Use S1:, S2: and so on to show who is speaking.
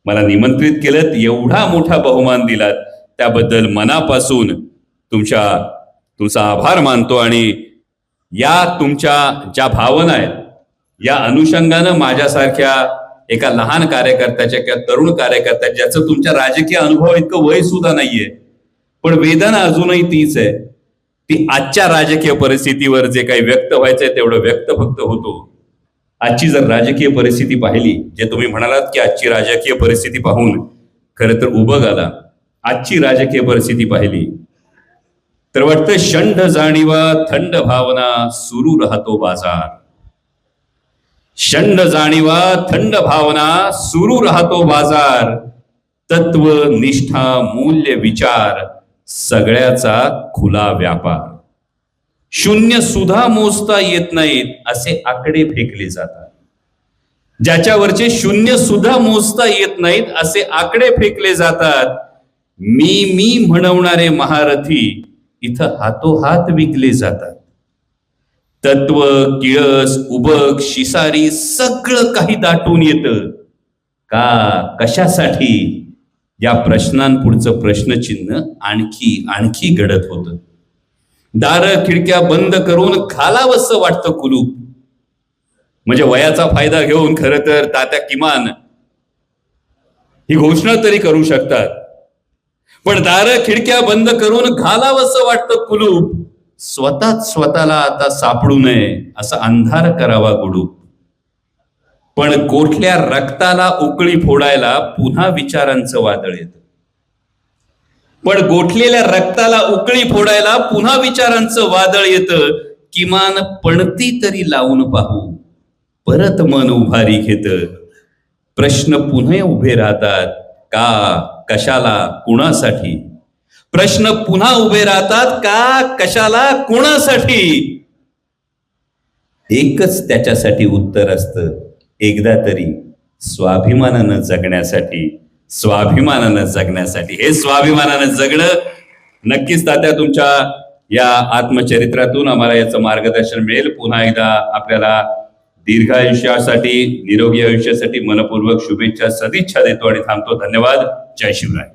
S1: मला निमंत्रित केलं, एवढा मोठा बहुमान दिलात, त्याबद्दल मनापासून तुमचा आभार मानतो. आणि या तुमच्या ज्या भावना आहेत, या अनुषंगानं माझ्यासारख्या एका लहान कार्यकर्त्याच्या किंवा तरुण कार्यकर्त्या, ज्याचं तुमच्या राजकीय अनुभव इतकं वय सुद्धा नाहीये, पण वेदना अजूनही तीच आहे. ती आजच्या राजकीय परिस्थितीवर जे काही व्यक्त व्हायचंय तेवढं व्यक्त फक्त होतो. आजची जर राजकीय परिस्थिती पाहिली, जे तुम्ही म्हणालात की आजची राजकीय परिस्थिती पाहून खरं तर उभं आला, आजची राजकीय परिस्थिती पाहिली तर वाटतं शंढ जाणीवा थंड भावना सुरू राहतो बाजार. शंढ जाणीवा थंड भावना सुरू राहतो बाजार. तत्व निष्ठा मूल्य विचार सगळ्याचा खुला व्यापार. शून्य सुद्धा मोजता येत नाहीत असे आकडे फेकले जातात. ज्याच्यावरचे शून्य सुद्धा मोजता येत नाहीत असे आकडे फेकले जातात. मी म्हणवणारे महारथी इथं हातोहात विकले जातात. तत्व किळस उबक शिसारी सगळं काही दाटून येतं. का कशासाठी या प्रश्नांपुढचं प्रश्नचिन्ह आणखी घडत होतं. दारं खिडक्या बंद करून घालावंसं वाटतं कुलूप. म्हणजे वयाचा फायदा घेऊन खरं तर तात्या किमान ही घोषणा तरी करू शकतात, पण दारं खिडक्या बंद करून घालावंसं वाटतं कुलूप. स्वतःला आता सापडू नये असा अंधार करावा गुडूप. पण गोठल्या रक्ताला उकळी फोडायला पुन्हा विचारांचं वादळ येतं. पण गोठलेल्या रक्ताला उकळी फोडायला पुन्हा विचारांचं वादळ येतं. किमान पणती तरी लावून पाहू, परत मन उभारी घेतं. प्रश्न पुन्हा उभे राहतात. का कशाला कुणासाठी. प्रश्न पुन्हा उभे राहतात. का कशाला कुणासाठी. एकच त्याच्यासाठी उत्तर असतं, एकदा तरी स्वाभिमानानं जगण्यासाठी. स्वाभिमानानं जगण्यासाठी. हे स्वाभिमानानं जगणं नक्कीच तात्या तुमच्या या आत्मचरित्रातून आम्हाला याचं मार्गदर्शन मिळेल. पुन्हा एकदा आपल्याला दीर्घ आयुष्यासाठी, निरोगी आयुष्यासाठी मनपूर्वक शुभेच्छा, सदिच्छा देतो आणि थांबतो. धन्यवाद. जय शिवराय.